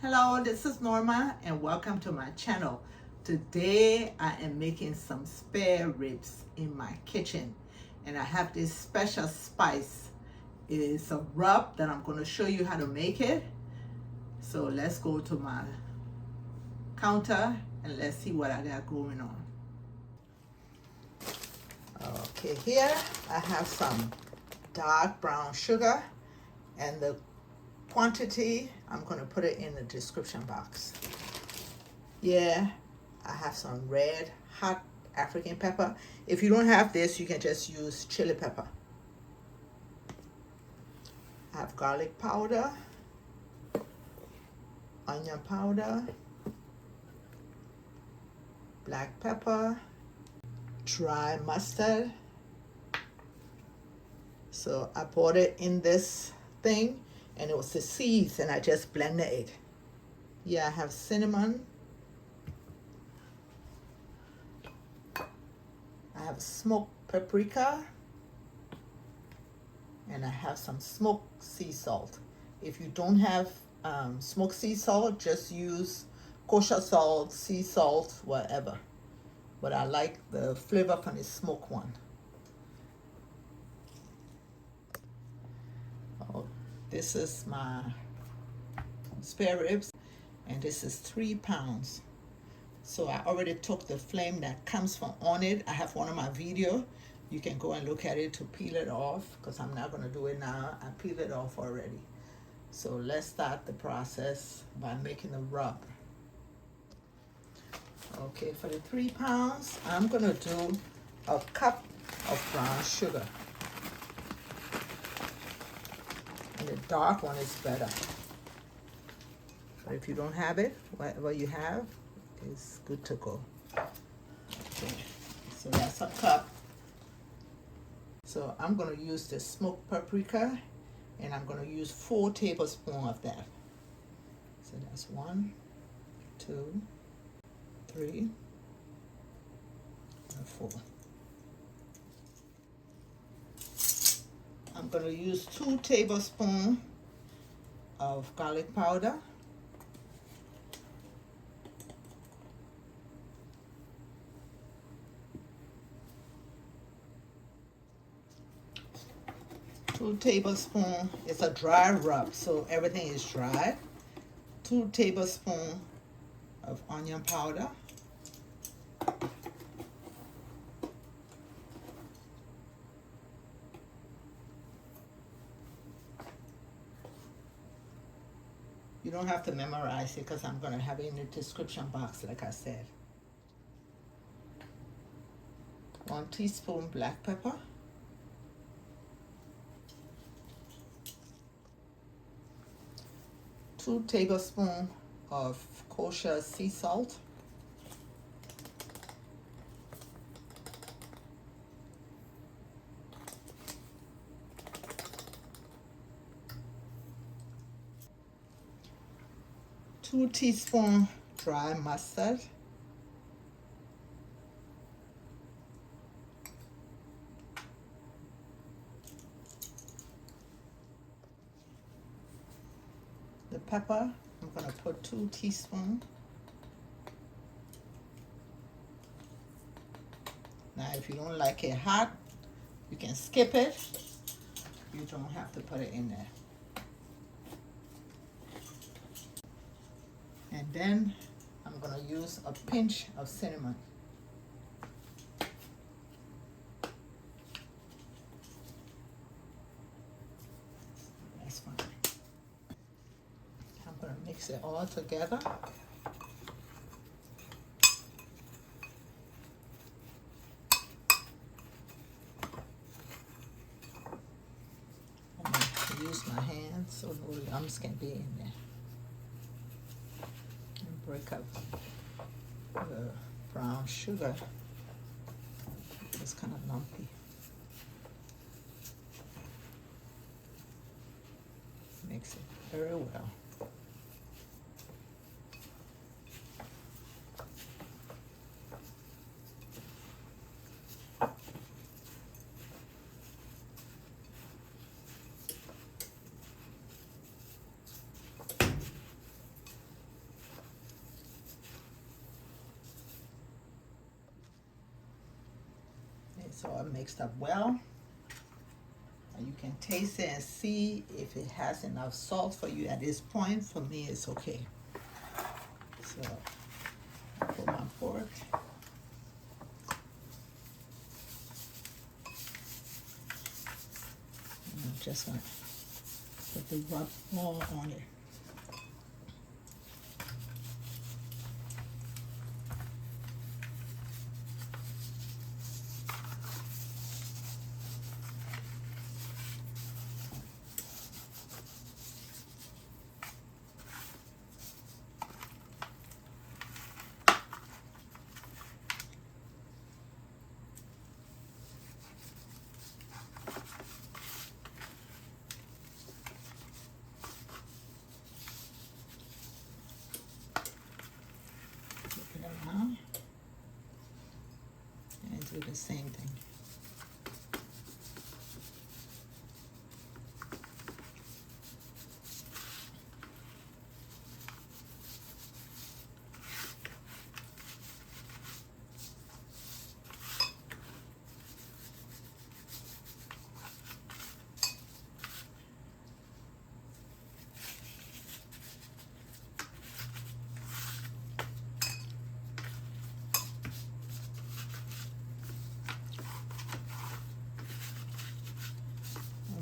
Hello, this is Norma and welcome to my channel. Today I am making some spare ribs in my kitchen and I have this special spice. It is a rub that I'm going to show you how to make it. So let's go to my counter and let's see what I got going on. Okay, here I have some dark brown sugar, and the quantity I'm going to put it in the description box. Yeah, I have some red hot African pepper. If you don't have this, you can just use chili pepper. I have garlic powder, onion powder, black pepper, dry mustard. So I bought it in this thing and it was the seeds and I just blended it. Yeah, I have cinnamon. I have smoked paprika. And I have some smoked sea salt. If you don't have smoked sea salt, just use kosher salt, sea salt, whatever. But I like the flavor from the smoked one. Oh, this is my spare ribs, and this is 3 pounds. So I already took the flame that comes from on it. I have one of my video. You can go and look at it to peel it off, because I'm not going to do it now. I peeled it off already. So let's start the process by making the rub. Okay, for the 3 pounds, I'm going to do a cup of brown sugar. And the dark one is better. But if you don't have it, whatever you have is good to go. Okay, so that's a cup. So I'm going to use the smoked paprika, and I'm going to use 4 tablespoons of that. So that's 1, 2, 3, and 4. I'm going to use 2 tablespoons of garlic powder. Two tablespoons, it's a dry rub, so everything is dry. 2 tablespoons of onion powder. You don't have to memorize it because I'm going to have it in the description box, like I said. 1 teaspoon black pepper. 2 tablespoons of kosher sea salt. 2 teaspoons dry mustard. 'The pepper, I'm going to put 2 teaspoons. Now, if you don't like it hot, you can skip it. You don't have to put it in there. And then I'm going to use a pinch of cinnamon. That's fine. I'm going to mix it all together. I'm going to use my hands so no lumps can be in there. Break up the brown sugar. It's kind of lumpy. Mix it very well. So I mixed up well. And you can taste it and see if it has enough salt for you at this point. For me, it's okay. So I put my pork. And I'm just gonna put the rub all on it. And do the same thing.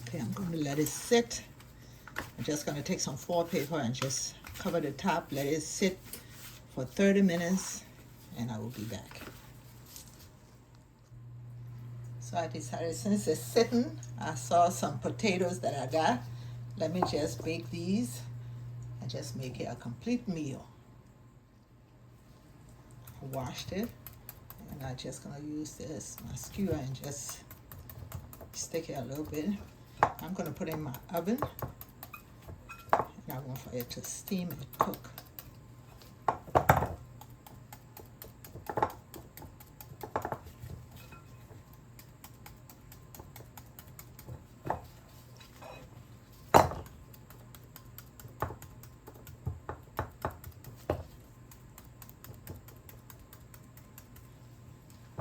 Okay, I'm going to let it sit. I'm just going to take some foil paper and just cover the top, let it sit for 30 minutes, and I will be back. So I decided, since it's sitting, I saw some potatoes that I got. Let me just bake these and just make it a complete meal. I washed it, and I'm just going to use this, my skewer, and just stick it a little bit. I'm going to put it in my oven, and I want for it to steam and cook.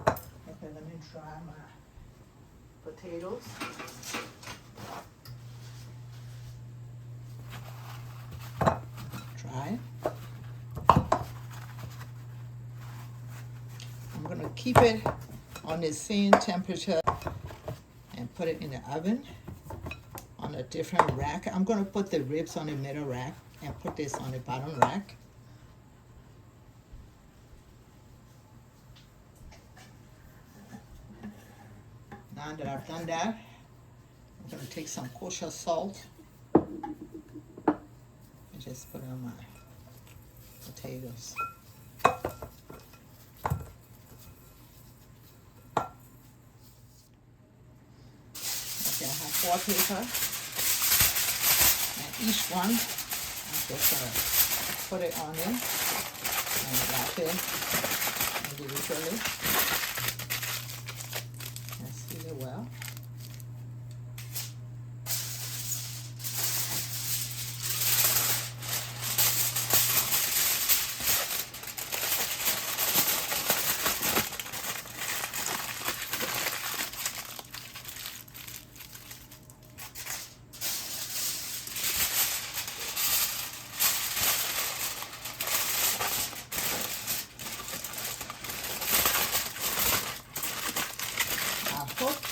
Okay, let me dry my potatoes. Dry. I'm going to keep it on the same temperature and put it in the oven on a different rack. I'm going to put the ribs on the middle rack and put this on the bottom rack. Now that I've done that, I'm going to take some kosher salt and just put it on my potatoes. Okay, I have 4 paper, and each one, I'm just going to put it on it and wrap it individually. And seal it well.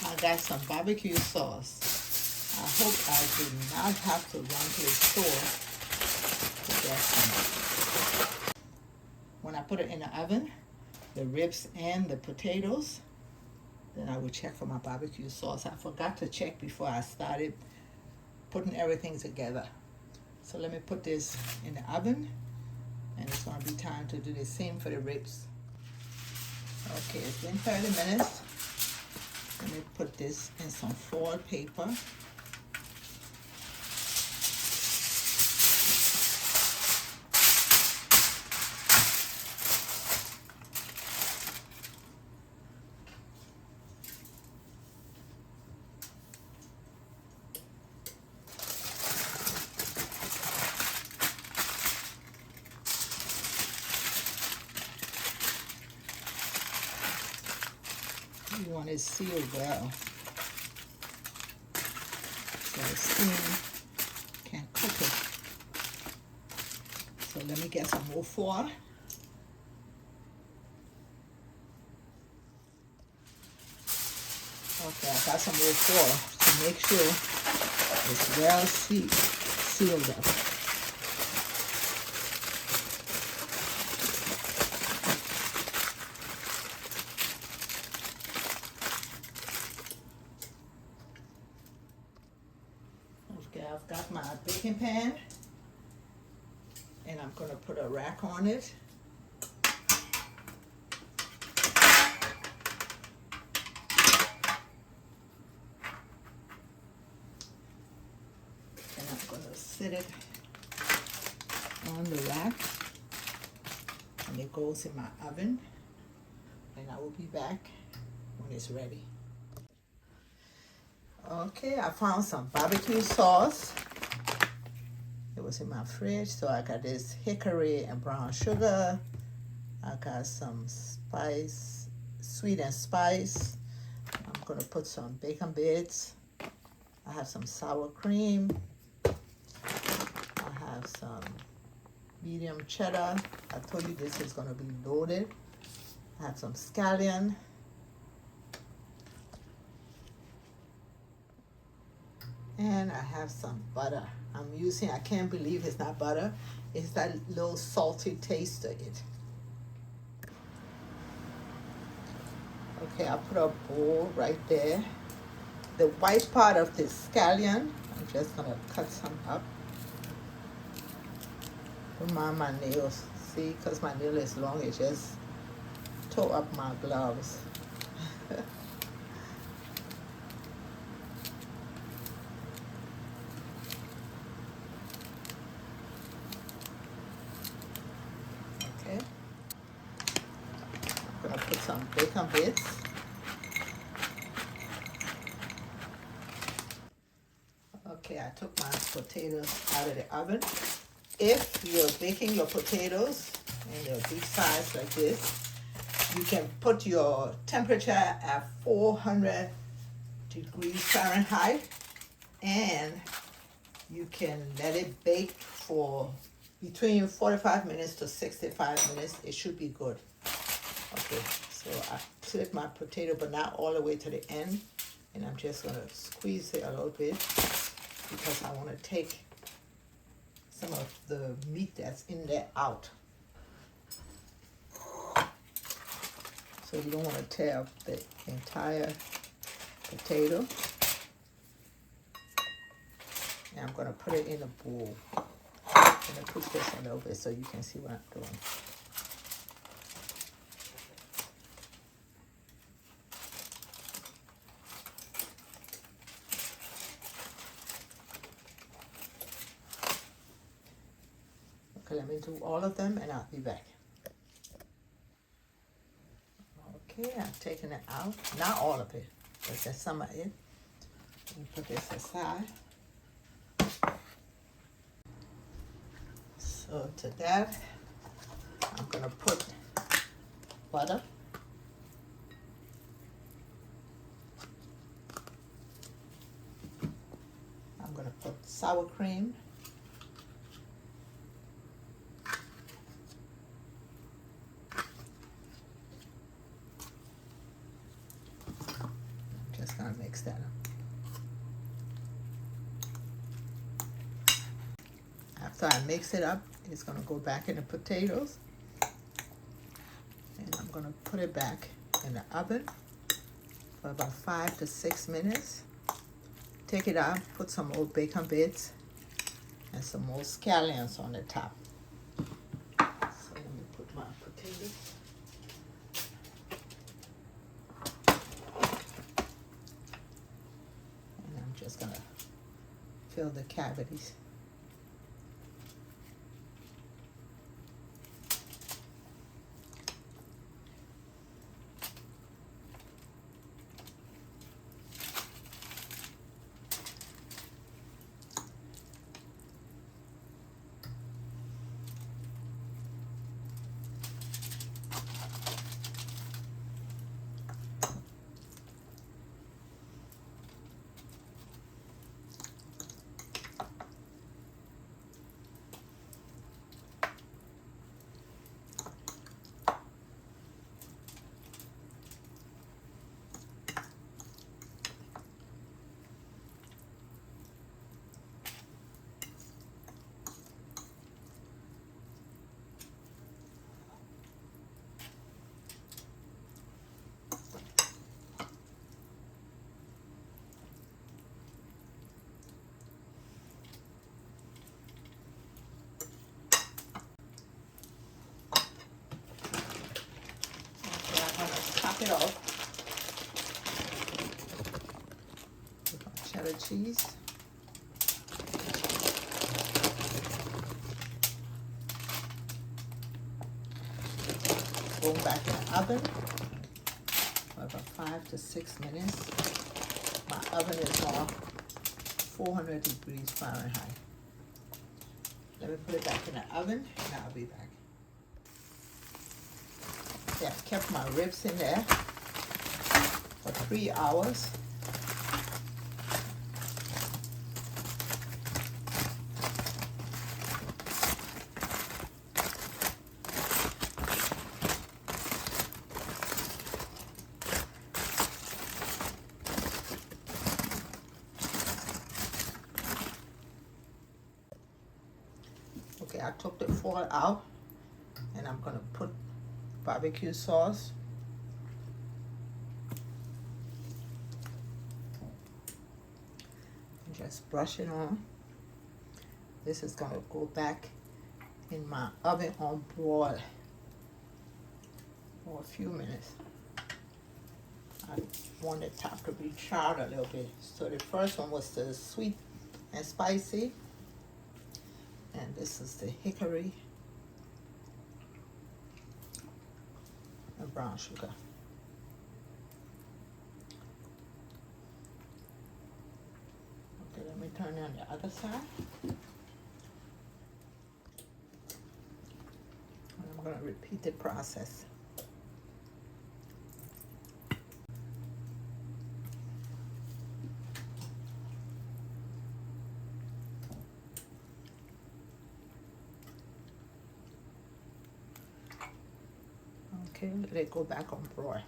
I got some barbecue sauce. I hope I do not have to run to the store to get some. When I put it in the oven, the ribs and the potatoes, then I will check for my barbecue sauce. I forgot to check before I started putting everything together. So let me put this in the oven, and it's going to be time to do the same for the ribs. Okay, it's been 30 minutes. Let me put this in some foil paper. You want it sealed well, so the steam can cook it. So let me get some more foil. Okay, I got some more foil to make sure it's well sealed up. Okay, I've got my baking pan, and I'm going to put a rack on it. And I'm going to sit it on the rack, and it goes in my oven, and I will be back when it's ready. Okay, I found some barbecue sauce. It was in my fridge, so I got this hickory and brown sugar. I got some spice, sweet and spice. I'm gonna put some bacon bits. I have some sour cream. I have some medium cheddar. I told you this is gonna be loaded. I have some scallion. And I have some butter. I can't believe it's not butter. It's that little salty taste to it. Okay, I put a bowl right there. The white part of the scallion, I'm just gonna cut some up. Don't mind my nails. See, because my nail is long, it just tore up my gloves. I'm gonna put some bacon bits. Okay, I took my potatoes out of the oven. If you're baking your potatoes and they're big size like this, you can put your temperature at 400 degrees Fahrenheit, and you can let it bake for between 45 minutes to 65 minutes. It should be good. Okay, so I split my potato, but not all the way to the end, and I'm just gonna squeeze it a little bit because I want to take some of the meat that's in there out. So you don't want to tear up the entire potato. And I'm gonna put it in a bowl. I'm gonna push this a little bit so you can see what I'm doing. Okay, let me do all of them and I'll be back. Okay, I'm taking it out. Not all of it, but just some of it. Let me put this aside. So to that, I'm gonna put butter. I'm gonna put sour cream. Just gonna mix that up. After I mix it up, it's gonna go back in the potatoes. And I'm gonna put it back in the oven for about 5 to 6 minutes. Take it out, put some more bacon bits and some more scallions on the top. So let me put my potatoes. And I'm just gonna fill the cavities. it off with my cheddar cheese. Go back in the oven for about 5 to 6 minutes. My oven is on 400 degrees Fahrenheit. Let me put it back in the oven and I'll be back. Okay, I've kept my ribs in there for 3 hours. Okay, I took the foil out and I'm gonna put barbecue sauce. And just brush it on. This is gonna go back in my oven on broil for a few minutes. I want the top to be charred a little bit. So the first one was the sweet and spicy. And this is the hickory and brown sugar. Okay, let me turn on the other side. And I'm going to repeat the process. Okay, let it go back on broil.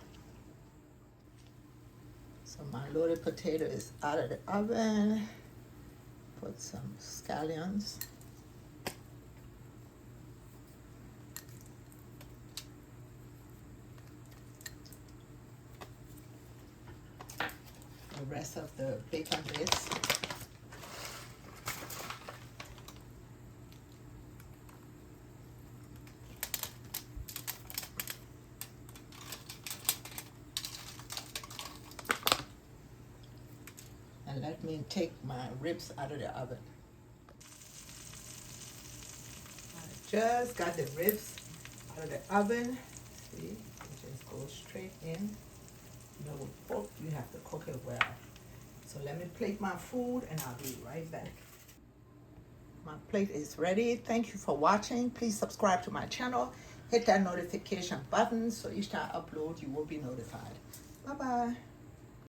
So my loaded potato is out of the oven. Put some scallions. The rest of the bacon bits. And let me take my ribs out of the oven. I just got the ribs out of the oven. See, it just goes straight in. You know, with pork, you have to cook it well. So let me plate my food and I'll be right back. My plate is ready. Thank you for watching. Please subscribe to my channel. Hit that notification button so each time I upload, you will be notified. Bye-bye.